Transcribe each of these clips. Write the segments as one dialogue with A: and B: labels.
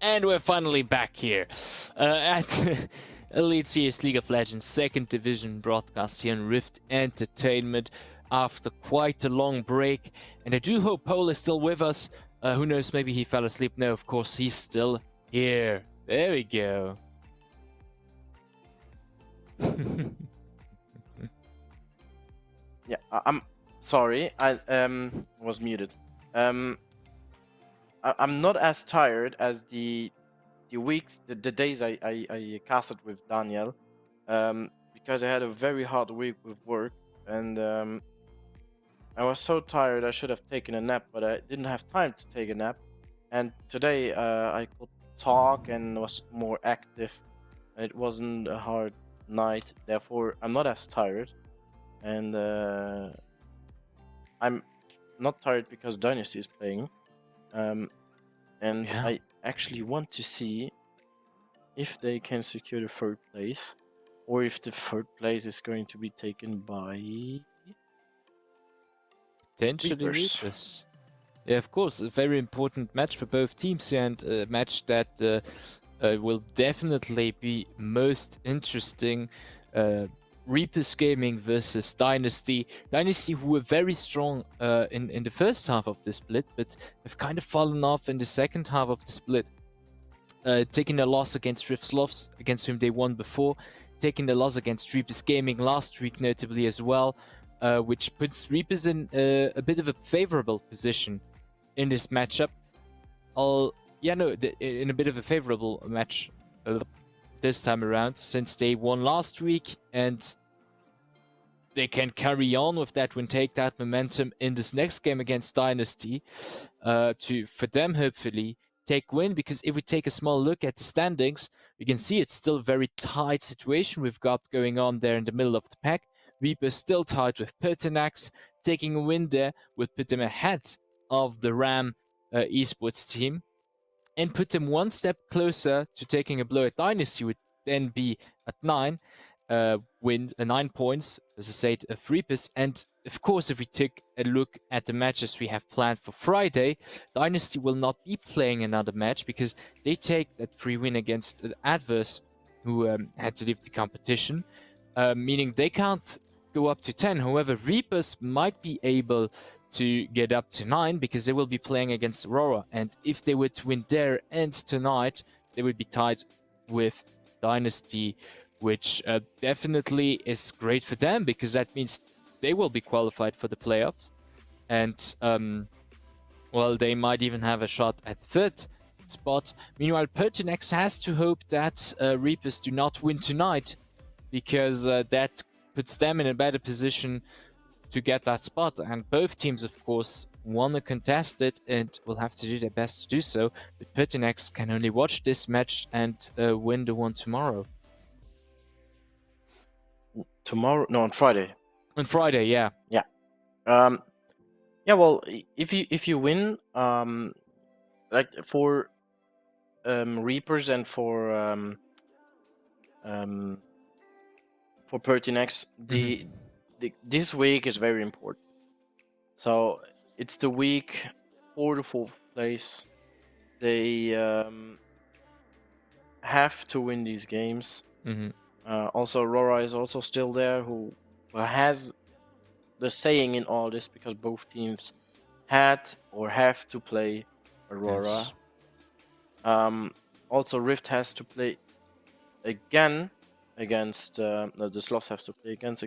A: And we're finally back here at Elite Series League of Legends 2nd Division broadcast here on Rift Entertainment after quite a long break. And I do hope Paul is still with us. Who knows, maybe he fell asleep. No, of course, he's still here. There we go.
B: Yeah, I'm sorry. I was muted. I'm not as tired as the weeks, the days I casted with Daniel, because I had a very hard week with work, and I was so tired I should have taken a nap, but I didn't have time to take a nap. And today I could talk and was more active. It wasn't a hard night, therefore I'm not as tired, and I'm not tired because Dynasty is playing, and
A: Yeah.
B: I actually want to see if they can secure the third place, or if the third place is going to be taken by
A: Potentially
B: Reapers.
A: Reapers. Yeah, of course, a very important match for both teams and a match that will definitely be most interesting. Reapers Gaming versus Dynasty. Dynasty, who were very strong in the first half of the split, but have kind of fallen off in the second half of the split. Taking a loss against Riftsloffs, against whom they won before. Taking the loss against Reapers Gaming last week, notably as well, which puts Reapers in a bit of a favorable position in this matchup. In a bit of a favorable match this time around, since they won last week and they can carry on with that win, take that momentum in this next game against Dynasty to, for them, hopefully take win. Because if we take a small look at the standings, we can see it's still a very tight situation we've got going on there in the middle of the pack. Reaper still tied with Pertinax, taking a win there would put them ahead of the Ram esports team and put them one step closer to taking a blow at Dynasty, would then be at 9 9 points versus 8 of Reapers. And of course, if we take a look at the matches we have planned for Friday, Dynasty will not be playing another match because they take that free win against an adverse who had to leave the competition, meaning they can't go up to 10. However, Reapers might be able to get up to 9 because they will be playing against Aurora. And if they were to win their end tonight, they would be tied with Dynasty, which definitely is great for them because that means they will be qualified for the playoffs. And, well, they might even have a shot at third spot. Meanwhile, Pertinax has to hope that Reapers do not win tonight because that puts them in a better position to get that spot. And both teams, of course, want to contest it and will have to do their best to do so. But Pertinax can only watch this match and win the one tomorrow.
B: Tomorrow? No, on Friday.
A: On Friday, yeah.
B: Yeah. Yeah. Well, if you win, like for Reapers and for Pertinax, this week is very important. So it's the week for the fourth place. They have to win these games. Also, Aurora is also still there, who has the saying in all this because both teams had or have to play Aurora.
A: Yes.
B: Also, Rift has to play again against the Sloths have to play against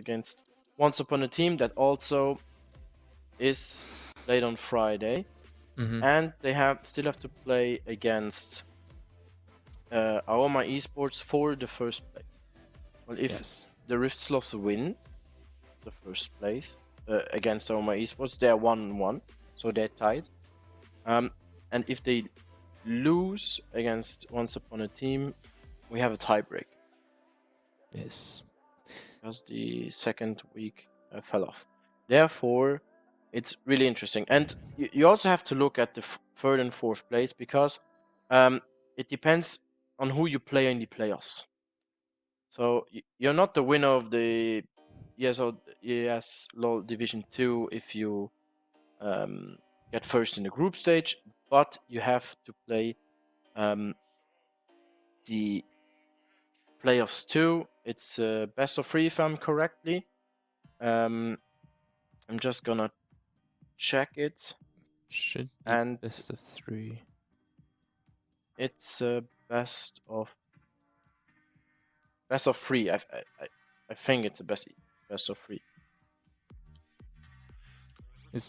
B: Once Upon a Team that also is played on Friday, and they still have to play against Aoma Esports for the first place. Well, if the Rift Sloths win the first place against Aoma Esports, they're 1-1, so they're tied. And if they lose against Once Upon a Team, we have a tiebreak.
A: Yes.
B: Because the second week fell off. Therefore, it's really interesting. And you also have to look at the third and fourth place because it depends on who you play in the playoffs. So you're not the winner of the ESL Division 2 if you get first in the group stage, but you have to play the playoffs too. It's best of 3 if I'm correctly. I'm just gonna check it,
A: Should be
B: and
A: best of 3.
B: it's best of 3. I think it's a best of 3.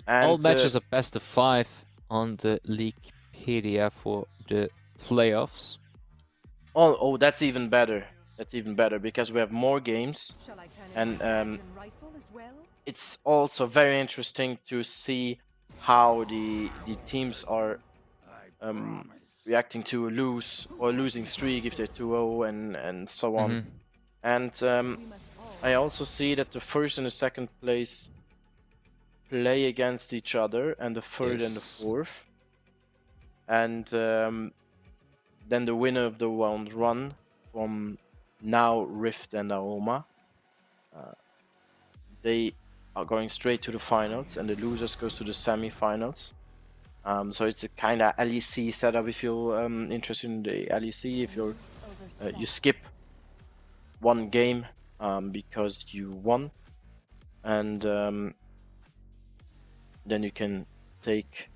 A: All
B: And
A: matches are best of 5 on the Leaguepedia for the playoffs.
B: oh, that's even better. That's even better because we have more games, and it's also very interesting to see how the teams are reacting to a losing streak if they're 2-0 and so on.
A: Mhm.
B: And I also see that the first and the second place play against each other, and the third and the
A: Yes.
B: fourth, and then the winner of the round run from now Rift and Aroma, they are going straight to the finals, and the losers goes to the semi-finals. So it's a kind of LEC setup if you're interested in the LEC. If you're you skip one game because you won, and then you can take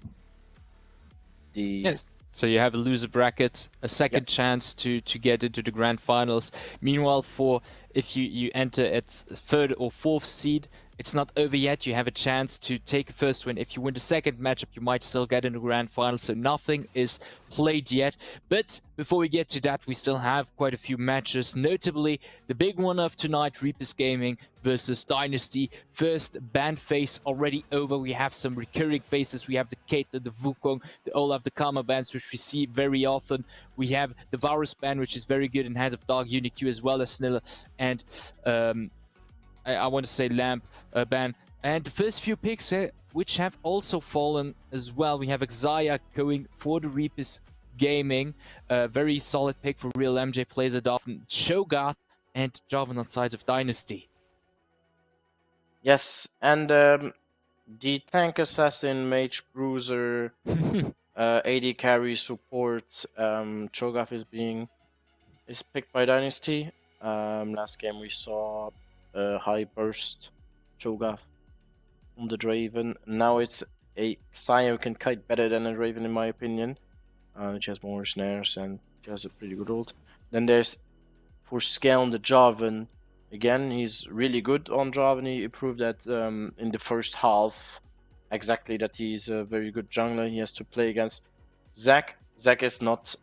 B: the
A: Yes. So you have a loser bracket, a second chance to get into the grand finals. Meanwhile, for if you enter at third or fourth seed, it's not over yet. You have a chance to take a first win. If you win the second matchup, you might still get in the grand final. So nothing is played yet. But before we get to that, we still have quite a few matches. Notably, the big one of tonight, Reapers Gaming versus Dynasty. First ban phase already over. We have some recurring phases. We have the Caitlyn, the Wukong, the Olaf, the Karma bans, which we see very often. We have the Varus ban, which is very good in Hands of Dark UniQ, as well as Snilla and I want to say Lamp ban. And the first few picks, which have also fallen as well. We have Xayah going for the Reapers Gaming. Very solid pick for real MJ plays it off. Cho'Gath and Jarvan on sides of Dynasty.
B: Yes, and the tank assassin, mage bruiser, AD carry support, Cho'Gath is picked by Dynasty. Last game we saw high burst Cho'Gath from the Draven. Now it's a Xayah who can kite better than a Draven in my opinion. Which has more snares and she has a pretty good ult. Then there's for scale on the Jarvan. Again, he's really good on Jarvan. He proved that in the first half exactly that he's a very good jungler. He has to play against Zac. Zac is not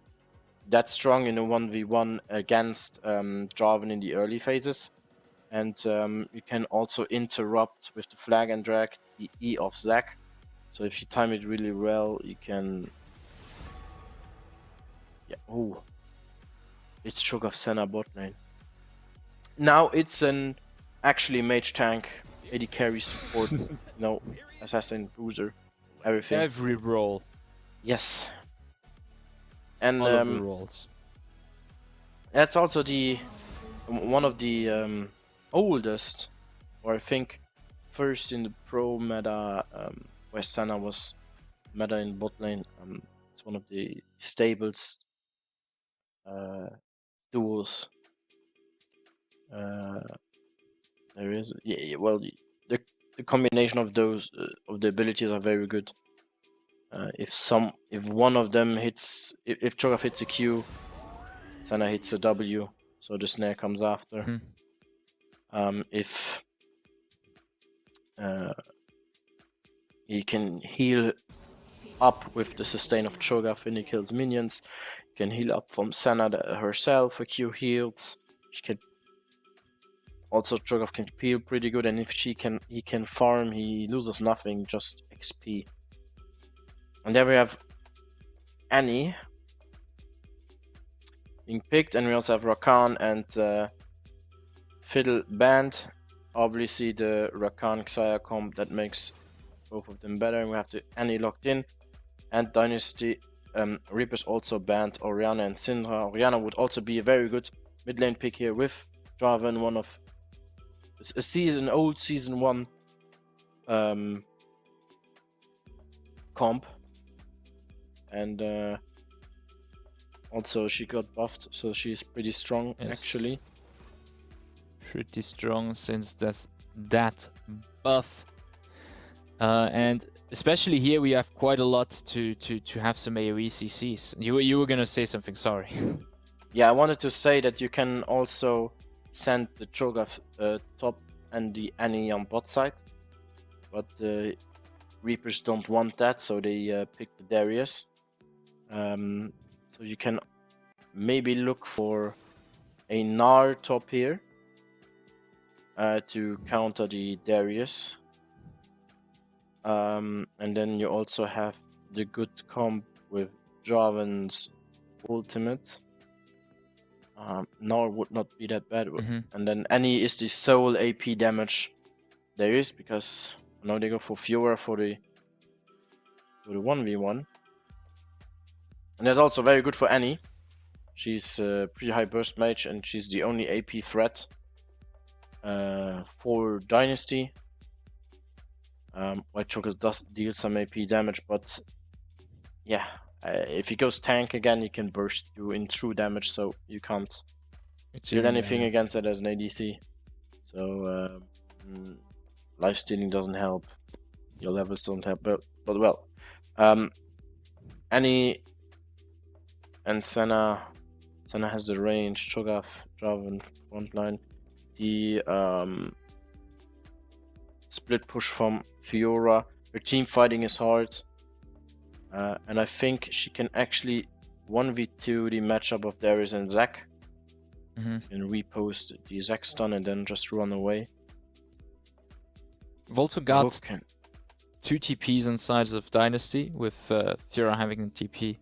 B: that strong in a 1v1 against Jarvan in the early phases. And you can also interrupt with the flag and drag the E of Zac. So if you time it really well, you can... Yeah, oh. It's Cho'Gath Senna bot lane. Now it's an actually mage tank, AD carry support, assassin, bruiser, everything.
A: Every role.
B: Yes. And
A: all of the roles.
B: that's also one of the oldest, or I think first in the pro meta, where Senna was meta in bot lane. It's one of the stables duels. There is, well, the combination of those of the abilities are very good. If one of them hits, if Cho'Gath hits a Q, Senna hits a W, so the snare comes after. If he can heal up with the sustain of Cho'Gath when he kills minions, he can heal up from Senna herself. A Q heals. She can also Cho'Gath can heal pretty good, and if he can farm, he loses nothing, just XP. And there we have Annie being picked, and we also have Rakan and Fiddle banned. Obviously the Rakan Xayah comp that makes both of them better, and we have the Annie locked in. And Dynasty Reapers also banned Orianna and Syndra. Orianna would also be a very good mid lane pick here with Jarvan, one of a old season 1 comp. And Also, she got buffed, so she's pretty strong,
A: Yes.
B: actually.
A: Pretty strong since that buff. And especially here we have quite a lot to have some AoE CCs. You were gonna say something, sorry.
B: Yeah, I wanted to say that you can also send the Cho'Gath top and the Annie on bot side, but the Reapers don't want that, so they pick the Darius. So you can maybe look for a Gnar top here to counter the Darius. And then you also have the good comp with Jarvan's ultimate. Gnar would not be that bad. And then Annie is the sole AP damage there is, because now they go for Fiora for the 1v1. And that's also very good for Annie. She's a pretty high burst mage, and she's the only AP threat for Dynasty. White Cho'Gath does deal some AP damage, but yeah, if he goes tank again, he can burst you in true damage, so you can't deal anything against it as an ADC. So life stealing doesn't help. Your levels don't help, but well, Annie and Senna has the range. Cho'Gath, Jarvan frontline. The split push from Fiora. Her team fighting is hard, and I think she can actually 1v2 the matchup of Darius and Zac. And repost the Zac stun and then just run away.
A: We've also got 2 TPs on sides of Dynasty, with Fiora having a TP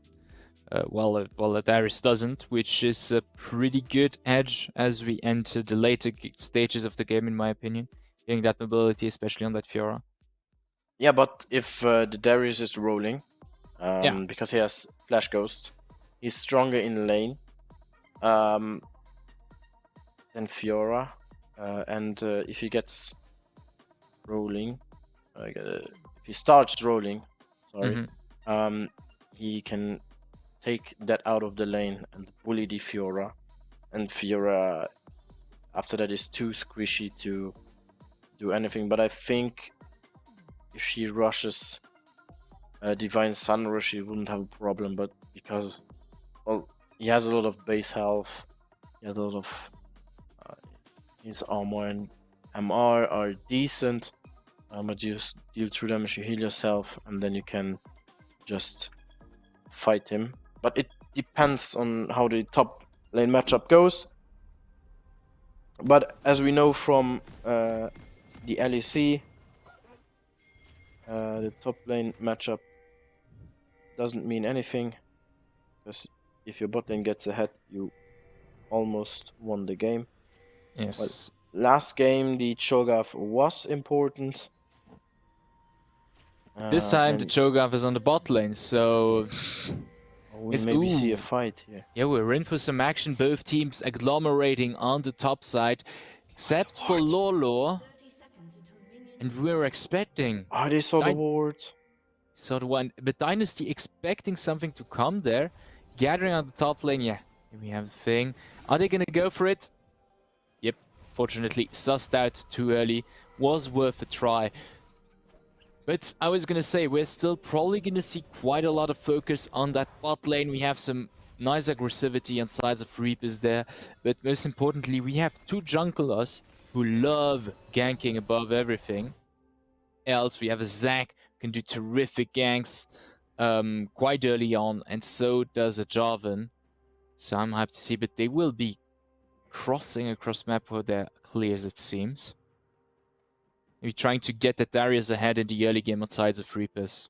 A: while the Darius doesn't, which is a pretty good edge as we enter the later stages of the game, in my opinion. Getting that mobility, especially on that Fiora.
B: Yeah, but if the Darius is rolling, because he has Flash Ghost, he's stronger in lane than Fiora. And if he gets rolling, if he starts rolling, sorry, he can take that out of the lane and bully the Fiora. And Fiora, after that, is too squishy to do anything. But I think if she rushes Divine Sunrush, he wouldn't have a problem. But because, well, he has a lot of base health, he has a lot of his armor and MR are decent. But you deal true damage, you heal yourself, and then you can just fight him. But it depends on how the top lane matchup goes. But as we know from the LEC, the top lane matchup doesn't mean anything, because if your bot lane gets ahead, you almost won the game.
A: Yes.
B: Well, last game, the Cho'Gath was important.
A: This time the Cho'Gath is on the bot lane, so
B: we maybe see a fight here.
A: Yeah, we're in for some action. Both teams agglomerating on the top side, except for Lolo. And we're expecting.
B: Oh, they saw the ward.
A: Saw the one, but Dynasty expecting something to come there. Gathering on the top lane, yeah. Here we have the thing. Are they gonna go for it? Yep. Fortunately, sussed out too early. Was worth a try. But I was gonna say, we're still probably gonna see quite a lot of focus on that bot lane. We have some nice aggressivity on sides of Reapers there. But most importantly, we have 2 junglers who love ganking above everything else. We have a Zac who can do terrific ganks quite early on, and so does a Jarvan. So I'm hyped to see, but they will be crossing across map where they're clear, as it seems. Maybe trying to get the Darius ahead in the early game on sides of Reapers.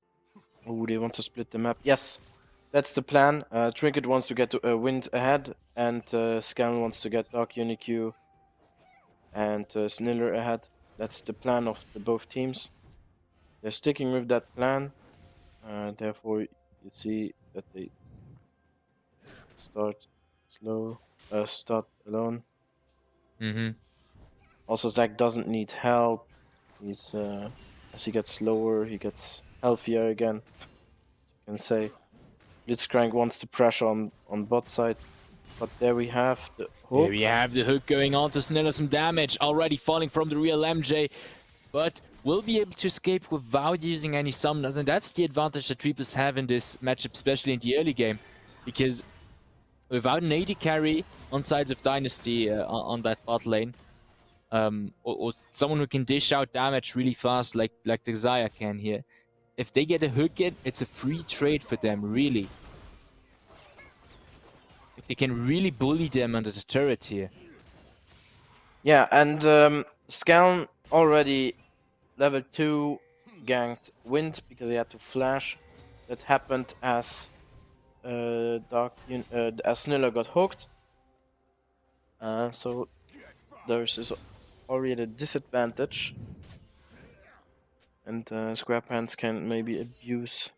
B: Oh, they want to split the map. Yes, that's the plan. Trinket wants to get to Wind ahead, and Scan wants to get Dark Unique and Sniller ahead. That's the plan of both teams. They're sticking with that plan. Therefore, you see that they start slow, start alone. Also, Zac doesn't need help. He's as he gets slower, he gets healthier again, as you can say. Blitzcrank wants to pressure on bot side. But there we have the
A: Here
B: hook.
A: we have the hook going on to Sniller, some damage already falling from the real MJ, but will be able to escape without using any summoners, and that's the advantage that Reapers have in this matchup, especially in the early game, because without an AD carry on sides of Dynasty on that bot lane, or someone who can dish out damage really fast like the Xayah can here, if they get a hook in, it's a free trade for them, really. They can really bully them under the turret here.
B: Yeah, and Scan already level 2 ganked Wind because he had to flash. That happened as as Sniller got hooked. So there's already a disadvantage. And SquarePants can maybe abuse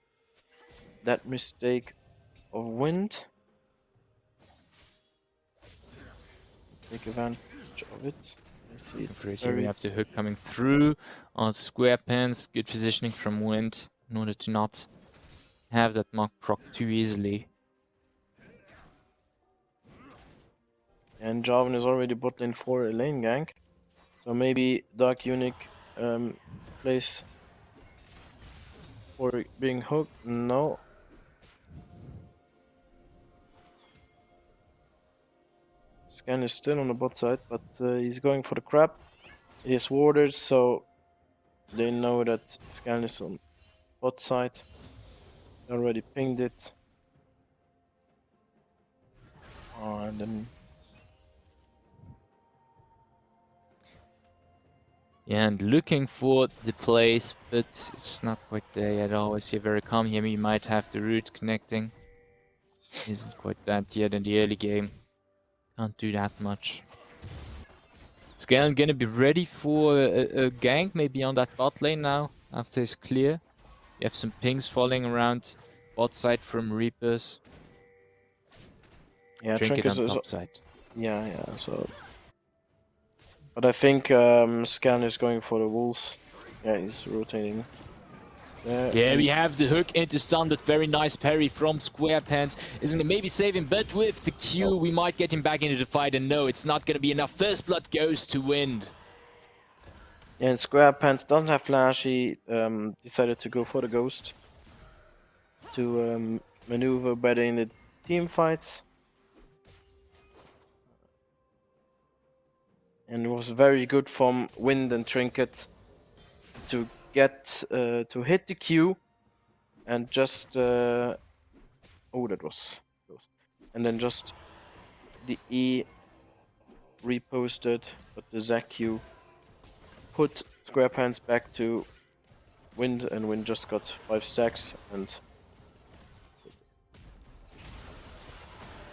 B: that mistake of Wind. Take advantage of it. I see it's
A: Great,
B: very...
A: here we have the hook coming through onto SquarePants. Good positioning from Wind in order to not have that mock proc too easily.
B: And Jarvan is already bot lane for a lane gank. So maybe Dark Unic plays for being hooked. No. Scan is still on the bot side, but he's going for the crab. It is warded, so they know that Scan is on bot side. They already pinged it. And then...
A: Yeah, and looking for the place, but it's not quite there yet. Always here very calm here. We might have the root connecting. Isn't quite that yet in the early game. Can't do that much. Scan gonna be ready for a gank, maybe on that bot lane now, after it's clear. You have some pings falling around bot side from Reapers.
B: Yeah,
A: Trinket
B: Trinket
A: on
B: is...
A: top side.
B: Yeah, so... But I think Scan is going for the wolves. Yeah, he's rotating.
A: Yeah, we have the hook into stun, but very nice parry from SquarePants. Is gonna maybe save him, but with the Q, we might get him back into the fight, and no, it's not gonna be enough. First blood goes to Wind.
B: Yeah, and SquarePants doesn't have flash. He decided to go for the ghost to maneuver better in the team fights. And it was very good from Wind and Trinket to get to hit the Q and just oh, that was close. And then just the E reposted, but the Zac Q put SquarePants back to Wind, and Wind just got 5 stacks. And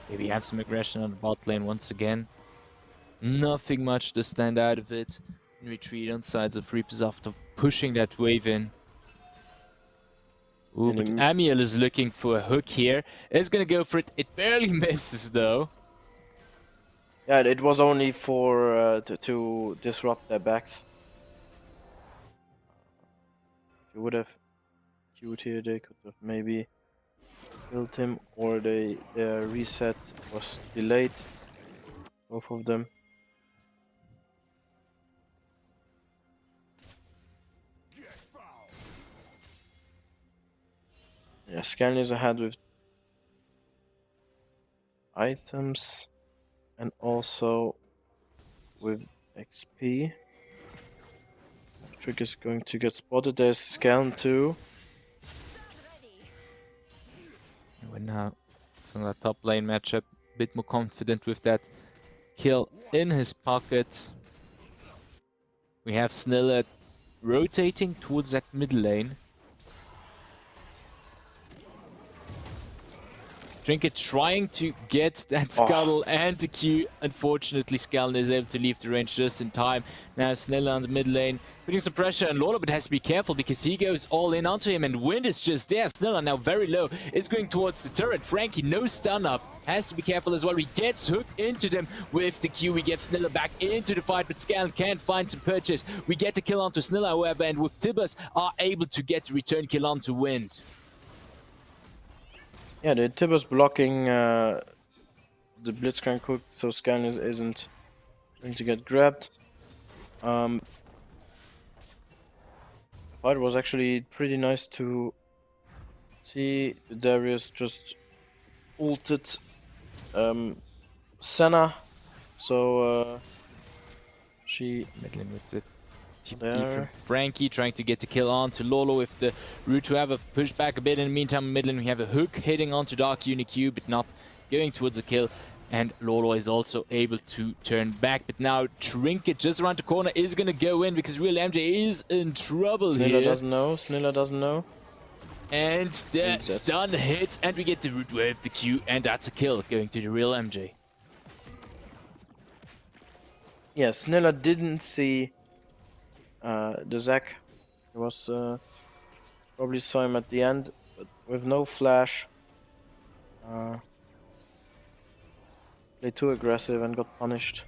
A: Maybe have some aggression on the bot lane once again. Nothing much to stand out of it. Retreat on sides of Reapers after pushing that wave in. Ooh, but Amiel is looking for a hook here. Is gonna go for it. It barely misses though.
B: yeah, it was only for to disrupt their backs. If you would have queued here, they could have maybe killed him, or their reset was delayed. Both of them. Yeah, Scan is ahead with items and also with XP. Trick is going to get spotted. There's Scan too.
A: We're now on the top lane matchup, a bit more confident with that kill in his pocket. We have Sniller rotating towards that mid lane. Trinket trying to get that scuttle and the Q. Unfortunately, Skalen is able to leave the range just in time. Now Sniller on the mid lane, putting some pressure, and Lordo has to be careful because he goes all in onto him, and Wind is just there. Sniller now very low, is going towards the turret. Frankie, no stun up, has to be careful as well. He gets hooked into them with the Q. We get Sniller back into the fight, but Skalen can find some purchase. We get the kill onto Sniller, however, and with Tibbers are able to get the return kill onto Wind.
B: Yeah, the tip was blocking the Blitzcrank hook, so Scan isn't going to get grabbed. The fight was actually pretty nice to see. Darius just ulted Senna, so she
A: Middling with the TP from
B: there.
A: Frankie, trying to get the kill on to Lolo with the root to have a push back a bit. In the meantime, Midland, we have a hook hitting onto Dark UniQ, but not going towards the kill. And Lolo is also able to turn back. But now Trinket just around the corner is going to go in because Real MJ is in trouble
B: Snilla
A: here.
B: doesn't know. Snilla doesn't know.
A: And the
B: He's dead.
A: stun hits, and we get the root wave, the Q, and that's a kill going to the Real MJ.
B: Yeah, Snilla didn't see the Zac. He was probably saw him at the end, but with no flash. Played too aggressive and got punished.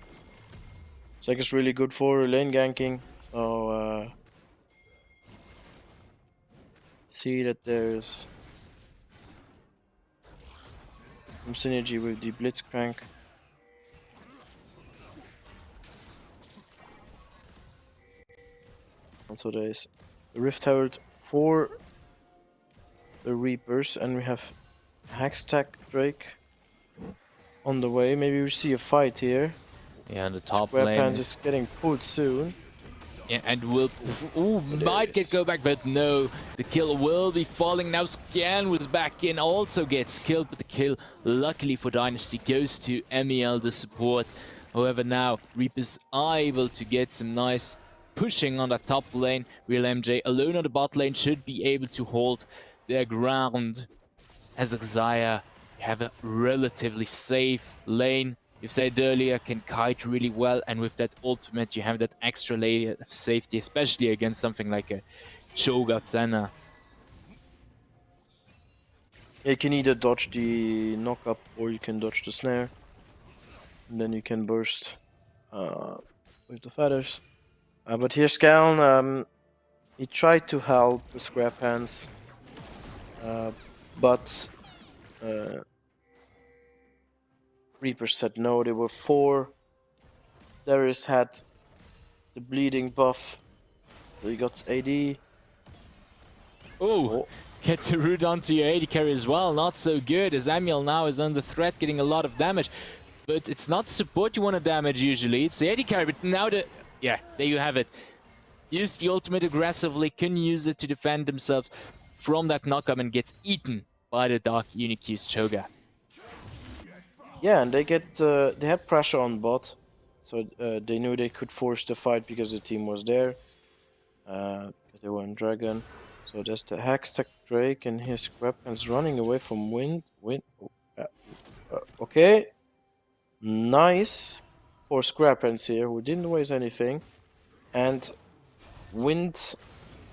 B: Zac is really good for lane ganking, so see that there's some synergy with the Blitzcrank. Also there's the Rift Herald for the Reapers, and we have Hextech Drake on the way. Maybe we see a fight here.
A: Yeah, and the top lane
B: SquarePants is getting pulled soon.
A: Yeah, and will might get go back, but no, the kill will be falling now. Scan was back in, also gets killed, but the kill, luckily for Dynasty, goes to MEL, the support. However, now Reaper's able to get some nice pushing on that top lane. Real MJ alone on the bot lane should be able to hold their ground. As Xayah, you have a relatively safe lane. You said earlier, can kite really well, and with that ultimate, you have that extra layer of safety, especially against something like a Cho'Gath Senna.
B: You can either dodge the knock-up or you can dodge the snare. And then you can burst with the feathers. But here Skaln, he tried to help the SquarePants, but Reaper said no. There were 4. Darius had the bleeding buff, so he got AD.
A: Oh, get the root onto your AD carry as well. Not so good, as Amiel now is under threat, getting a lot of damage. But it's not support you want to damage usually, it's the AD carry. But now yeah, there you have it. Use the ultimate aggressively, can use it to defend themselves from that knockup and gets eaten by the Dark UniQ's Cho'Gath.
B: Yeah, and they had pressure on bot, so they knew they could force the fight because the team was there, because they were in Dragon. So there's the Hextech Drake and his weapons running away from Wind. Okay, nice for SquarePants here, who didn't waste anything, and Wind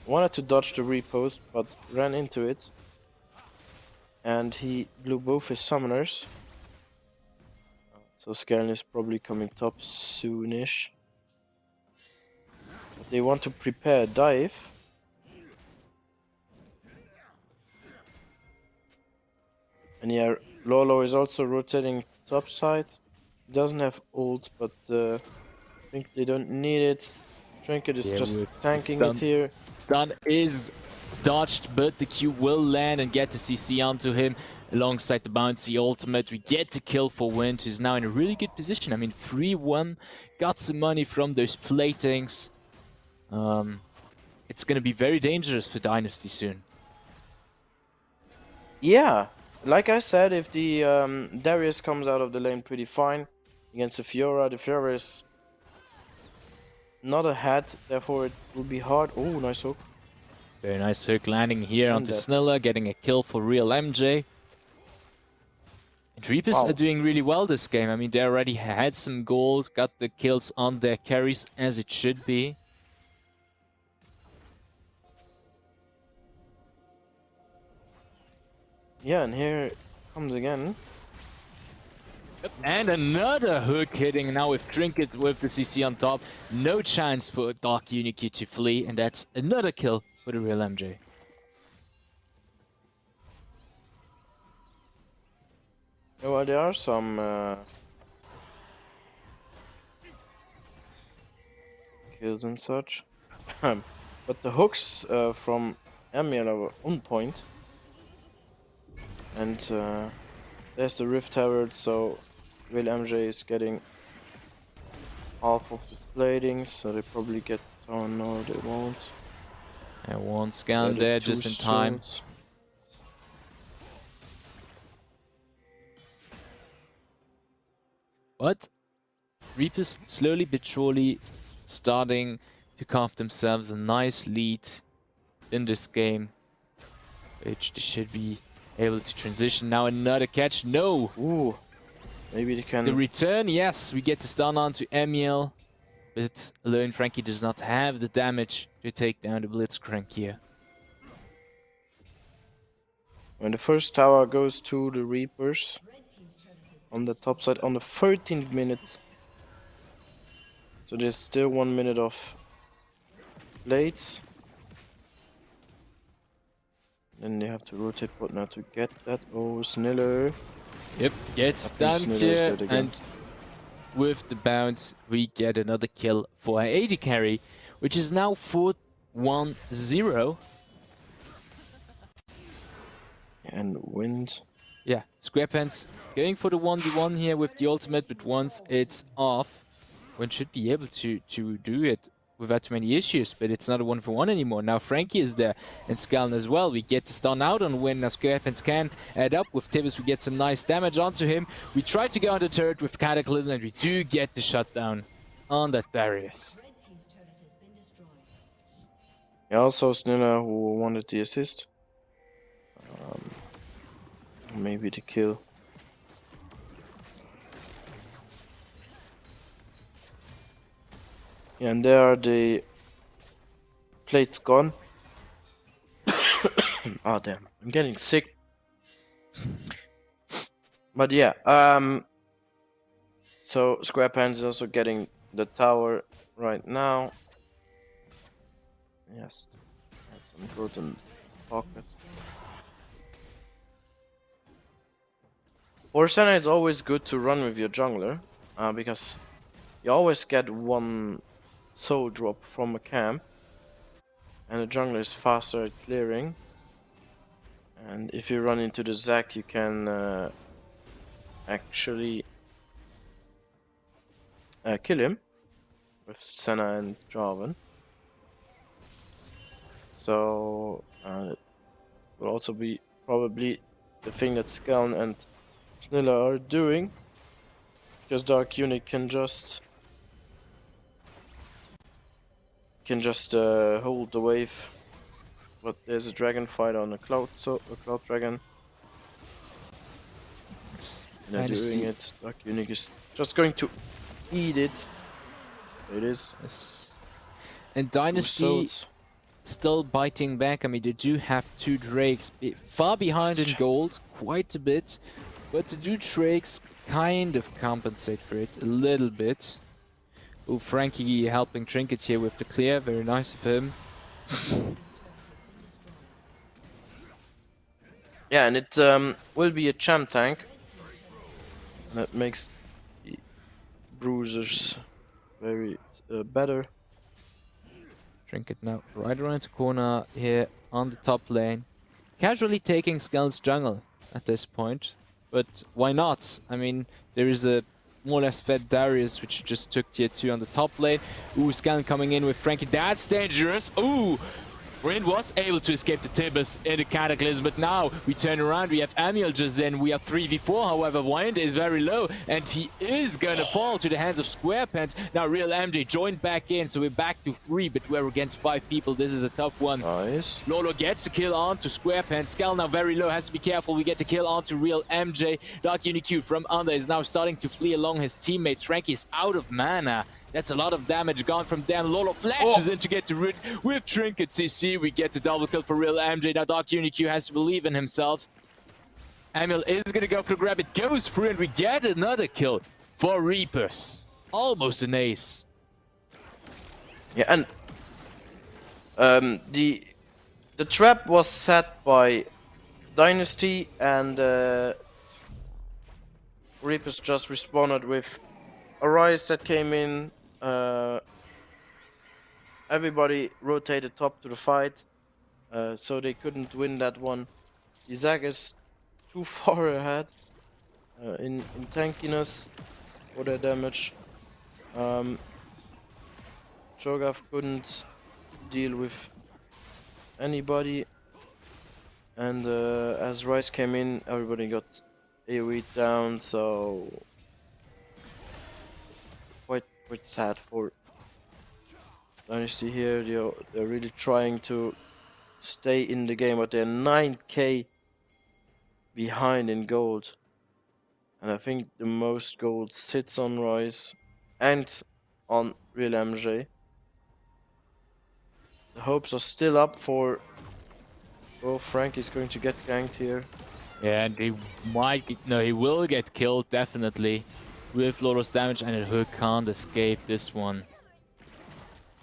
B: wanted to dodge the repost, but ran into it, and he blew both his summoners. So Scan is probably coming top soonish. But they want to prepare a dive. And yeah, Lolo is also rotating top side. Doesn't have ult, but I think they don't need it. Trinket is just tanking it here.
A: Stun is dodged, but the Q will land and get the CC onto him. Alongside the bouncy ultimate, we get the kill for Wind, who's now in a really good position. I mean, 3-1, got some money from those platings. It's going to be very dangerous for Dynasty soon.
B: Yeah, like I said, if the Darius comes out of the lane pretty fine against the Fiora is not ahead, therefore it will be hard. Oh, nice hook.
A: Very nice hook landing here onto Snilla, getting a kill for Real MJ. And Reapers are doing really well this game. I mean, they already had some gold, got the kills on their carries as it should be.
B: Yeah, and here it comes again.
A: Yep. And another hook hitting now with Trinket with the CC on top. No chance for Dark UniQ to flee, and that's another kill for the Real MJ.
B: Well, there are some kills and such. But the hooks from Amiel are on point. And there's the Rift Herald, so Will MJ is getting half of the plating, so they probably get the tower. No, they won't.
A: And one scan
B: They're
A: there
B: the
A: just
B: two
A: in time.
B: stones.
A: But Reapers slowly but surely starting to carve themselves a nice lead in this game, which they should be able to transition. Now another catch. No!
B: Ooh, maybe they can.
A: The return, yes, we get the stun on to Amiel, but alone Frankie does not have the damage to take down the Blitzcrank here.
B: When the first tower goes to the Reapers on the top side on the 13th minute. So there's still 1 minute of blades. Then they have to rotate bot now to get that. Oh, Sniller.
A: Yep, gets stunned here, and with the bounce, we get another kill for our AD carry, which is now 4-1-0.
B: And wind.
A: Yeah, SquarePants going for the 1v1 here with the ultimate, but once it's off, one should be able to do it without too many issues, but it's not a 1v1 anymore. Now Frankie is there, and Skallen as well. We get the stun out on Win. Now SquarePants can add up with Tibbus. We get some nice damage onto him. We try to go on the turret with Cataclysm, and we do get the shutdown on that Darius.
B: Yeah, also Sniller who wanted the assist. Maybe the kill. Yeah, and there are the plates gone. Oh damn, I'm getting sick. But yeah, so SquarePants is also getting the tower right now. Yes, that's some golden pocket. For Senna, it's always good to run with your jungler, because you always get one soul drop from a camp, and the jungler is faster at clearing. And if you run into the Zac, you can actually kill him with Senna and Jarvan. So it will also be probably the thing that Skallen and Sniller are doing, because Dark Unic can just hold the wave. But there's a dragon fight on a cloud, so a cloud dragon. They're doing it. Dark Unic is just going to eat it. There it is.
A: Yes. And Dynasty still biting back. I mean, they do have two Drakes far behind in gold, quite a bit. But the two Drakes kind of compensate for it a little bit. Oh, Frankie helping Trinket here with the clear. Very nice of him.
B: Yeah, and it will be a champ tank. That makes the bruisers very better.
A: Trinket now right around the corner here on the top lane. Casually taking Skallen's jungle at this point. But why not? I mean, there is a more or less fed Darius, which just took tier 2 on the top lane. Ooh, Skallen coming in with Frankie. That's dangerous. Ooh! Rin was able to escape the Tibbus in the Cataclysm, but now we turn around, we have Amiel just in, we have 3v4, however, Wind is very low, and he is gonna fall to the hands of SquarePants. Now Real MJ joined back in, so we're back to 3, but we're against 5 people, this is a tough one.
B: Nice.
A: Lolo gets the kill onto SquarePants, Skallen now very low, has to be careful, we get the kill onto Real MJ. Dark Uniq from under is now starting to flee along his teammates, Frankie is out of mana. That's a lot of damage gone from them. Lolo flashes in to get the root with Trinket CC. We get the double kill for Real MJ. Now Dark Uniq has to believe in himself. Amiel is going to go for the grab. It goes through and we get another kill for Reapers. Almost an ace.
B: Yeah, and the trap was set by Dynasty and Reapers just responded with a Rise that came in. Everybody rotated top to the fight, so they couldn't win that one. Isaac is too far ahead in tankiness for their damage. Cho'Gath couldn't deal with anybody, and as Rise came in, everybody got AoE down. So quite sad for Dynasty here. They're really trying to stay in the game, but they're 9k behind in gold. And I think the most gold sits on Rise and on Real MJ. The hopes are still up for... Oh, Frank is going to get ganked here.
A: Yeah, and he might get, no, he will get killed, definitely. With Loros damage, and Hook can't escape this one.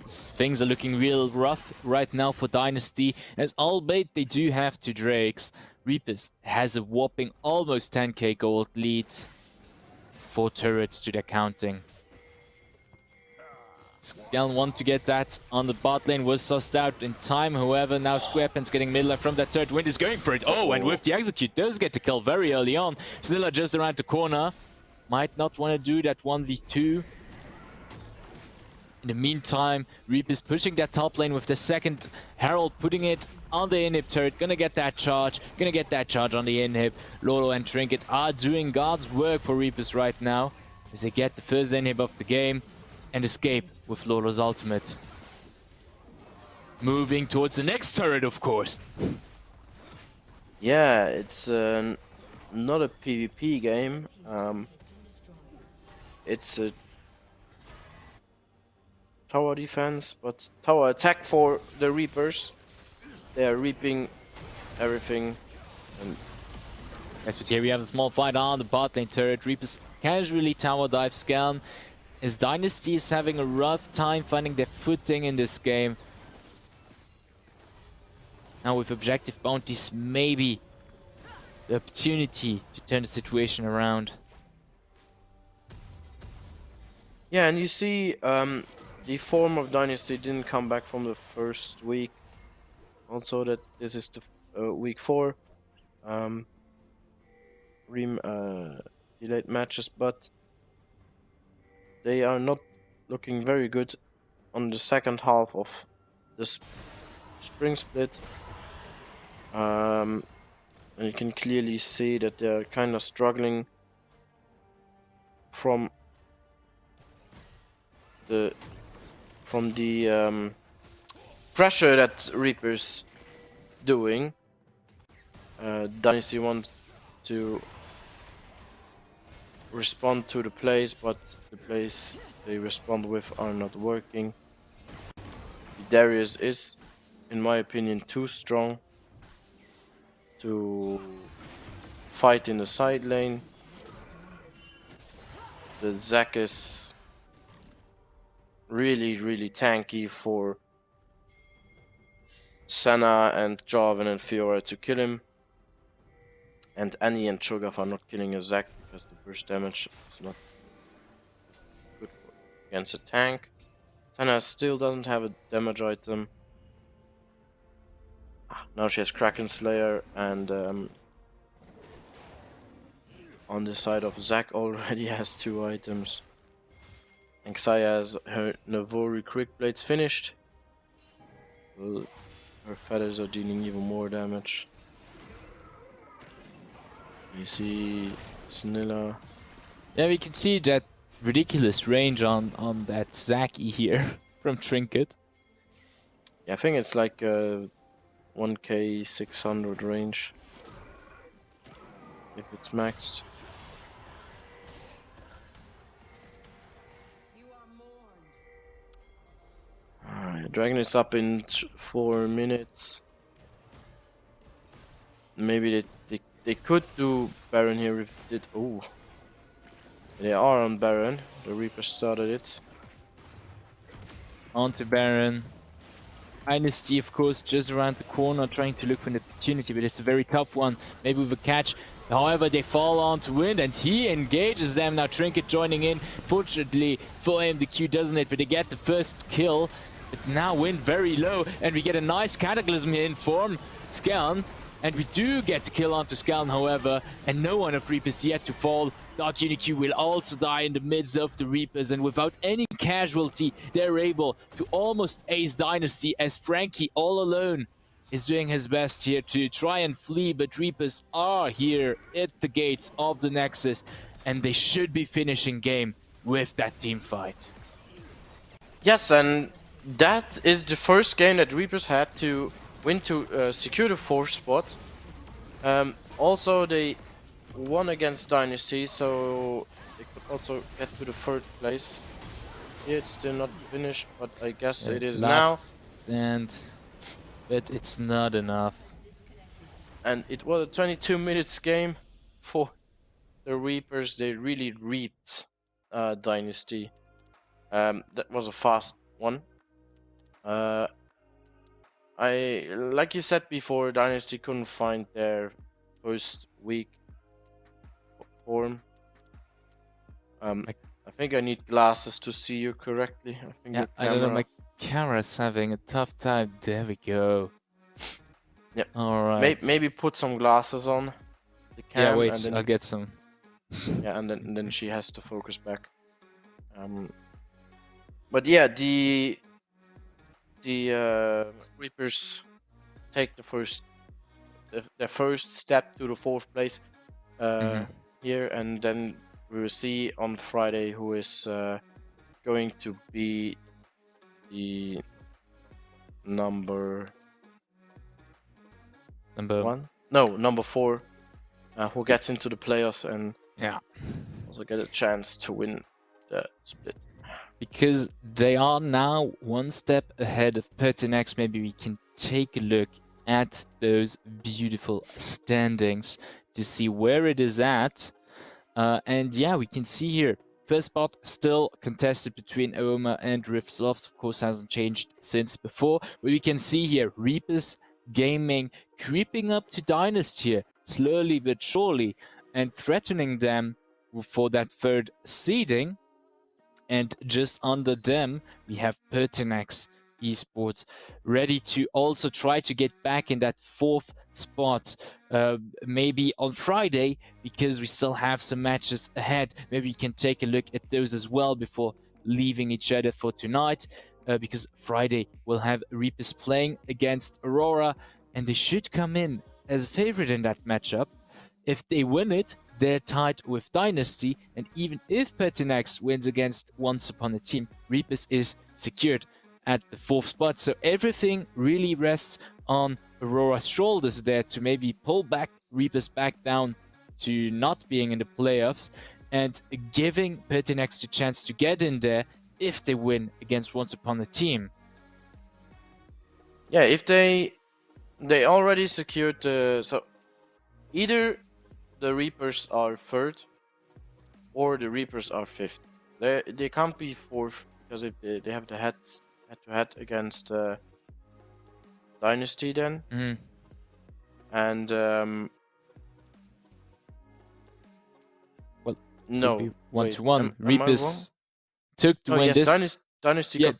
A: Things are looking real rough right now for Dynasty, as albeit they do have 2 Drakes. Reapers has a whopping almost 10k gold lead. 4 turrets to their counting. Scan want to get that on the bot lane, was sussed out in time. However, now Squarepan's getting middle from that turret. Wind is going for it. Oh, and with the execute, does get the kill very early on. Snilla just around the corner. Might not want to do that 1v2. In the meantime, Reaper's pushing that top lane with the second Herald, putting it on the inhib turret. Gonna get that charge. Gonna get that charge on the inhib. Lolo and Trinket are doing God's work for Reapers right now, as they get the first inhib of the game and escape with Lolo's ultimate. Moving towards the next turret, of course.
B: Yeah, it's not a PvP game. It's a tower defense, but tower attack for the Reapers. They are reaping everything. And
A: Yes, but here we have a small fight on the bot lane turret. Reapers casually tower dive Scam, as Dynasty is having a rough time finding their footing in this game. Now with objective bounties, maybe the opportunity to turn the situation around.
B: yeah, and you see, the form of Dynasty didn't come back from the first week. Also, that this is the week 4 delayed matches, but they are not looking very good on the second half of the spring split. And you can clearly see that they're kind of struggling from the pressure that Reaper's doing. Dynasty wants to respond to the plays, but the plays they respond with are not working. Darius is, in my opinion, too strong to fight in the side lane. The Zac is really tanky for Senna and Jarvan and Fiora to kill him. And Annie and Cho'Gath are not killing a Zac because the burst damage is not good against a tank. Senna still doesn't have a damage item. Now she has Kraken Slayer, and on the side of Zac already has 2 items. And Xayah has her Navori Quick Blades finished. Well, her feathers are dealing even more damage. You see Snilla.
A: Yeah, we can see that ridiculous range on that Zac E here from Trinket.
B: Yeah, I think it's like 1k 600 range if it's maxed. Dragon is up in 4 minutes. Maybe they could do Baron here if it did. Oh, they are on Baron. The Reaper started it.
A: On to Baron. Dynasty, of course, just around the corner, trying to look for an opportunity, but it's a very tough one. Maybe with a catch. However, they fall on to Wind, and he engages them. Now Trinket joining in. Fortunately for him, the Q doesn't hit, but they get the first kill. But now Wind very low, and we get a nice Cataclysm here in form. Skeln, and we do get the kill onto Skeln, however, and no one of Reapers yet to fall. Dark UniQ will also die in the midst of the Reapers, and without any casualty, they're able to almost ace Dynasty, as Frankie all alone is doing his best here to try and flee, but Reapers are here at the gates of the Nexus, and they should be finishing game with that team fight.
B: Yes, and that is the first game that Reapers had to win to secure the 4th spot. Also, they won against Dynasty, so they could also get to the 3rd place. Here it's still not finished, but I guess it is
A: last stand, but it's not enough.
B: And it was a 22 minutes game for the Reapers. They really reaped Dynasty. That was a fast one. Like you said before, Dynasty couldn't find their first week form. I think I need glasses to see you correctly. I think
A: Yeah, I don't know, my camera's having a tough time. There we go.
B: Yep.
A: All right.
B: Maybe put some glasses on the cam.
A: Yeah, wait,
B: and then
A: I'll get some.
B: Yeah, and then she has to focus back. But yeah, the Reapers take their first step to the 4th place here, and then we will see on Friday who is going to be the number 1? No, number 4, who gets into the playoffs and also get a chance to win the split.
A: Because they are now one step ahead of Pertinax, maybe we can take a look at those beautiful standings to see where it is at. And yeah, we can see here, first spot still contested between Aoma and Riftsofts. Of course, hasn't changed since before. But we can see here, Reapers Gaming creeping up to Dynasty here, slowly but surely, and threatening them for that 3rd seeding. And just under them, we have Pertinax Esports ready to also try to get back in that 4th spot, maybe on Friday, because we still have some matches ahead. Maybe we can take a look at those as well before leaving each other for tonight, because Friday we'll have Reapers playing against Aurora, and they should come in as a favorite in that matchup. If they win it, they're tied with Dynasty, and even if Pertinax wins against Once Upon a Team, Reapers is secured at the 4th spot. So everything really rests on Aurora's shoulders there to maybe pull back Reapers back down to not being in the playoffs, and giving Pertinax the chance to get in there if they win against Once Upon a Team.
B: Yeah, if they already secured so either the Reapers are 3rd or the Reapers are 5th. They can't be 4th because if they have the head-to-head against Dynasty then. And
A: well,
B: no,
A: 1-1. Reapers took the win.
B: Yes, Dynasty got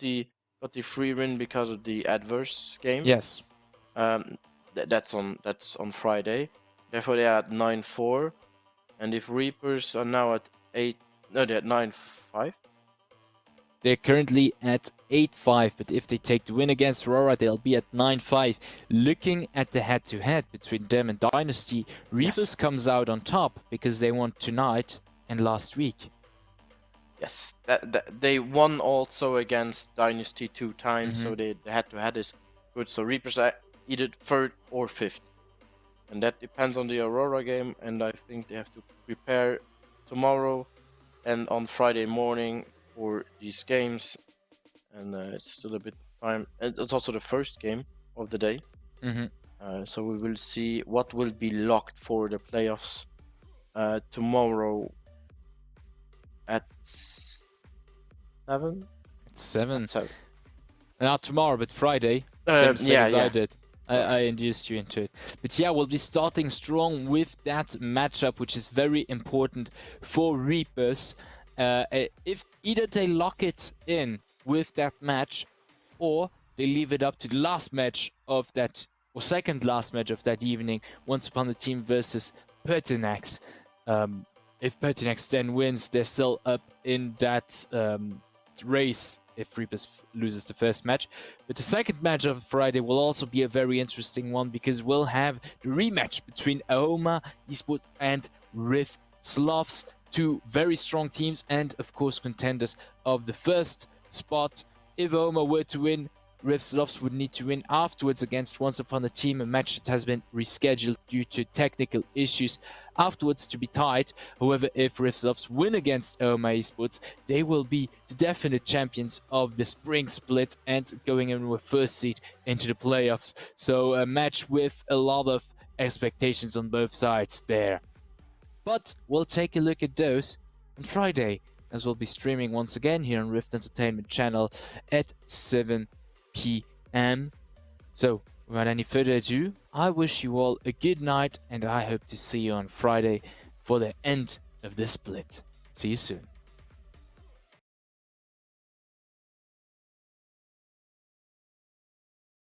B: the free win because of the adverse game.
A: Yes.
B: That's on Friday. Therefore, they are at 9-4, and if Reapers are now at 8, no, they're at 9-5.
A: They're currently at 8-5, but if they take the win against Aurora, they'll be at 9-5. Looking at the head-to-head between them and Dynasty, Reapers comes out on top because they won tonight and last week.
B: Yes, they won also against Dynasty 2 times, so the head-to-head is good. So Reapers are either 3rd or 5th. And that depends on the Aurora game, and I think they have to prepare tomorrow and on Friday morning for these games. And it's still a bit of time. And it's also the first game of the day. So we will see what will be locked for the playoffs tomorrow at 7?
A: At 7. Not tomorrow, but Friday. Same mistake
B: Yeah,
A: as I
B: yeah.
A: did.
B: Sorry.
A: I induced you into it. But yeah, we'll be starting strong with that matchup, which is very important for Reapers. If either they lock it in with that match, or they leave it up to the last match of that, or second last match of that evening, Once Upon a Team versus Pertinax. If Pertinax then wins, they're still up in that race if Reapers loses the first match. But the second match of Friday will also be a very interesting one because we'll have the rematch between Aoma Esports and Rift Slavs, two very strong teams and of course contenders of the first spot. If Aoma were to win, Rift Slavs would need to win afterwards against Once Upon a Team, a match that has been rescheduled due to technical issues afterwards to be tied. However, if Rift Slavs win against Aoma Esports, they will be the definite champions of the spring split and going in with first seed into the playoffs. So a match with a lot of expectations on both sides there. But we'll take a look at those on Friday, as we'll be streaming once again here on Rift Entertainment channel at 7 p.m. So, without any further ado, I wish you all a good night and I hope to see you on Friday for the end of this split. See you soon.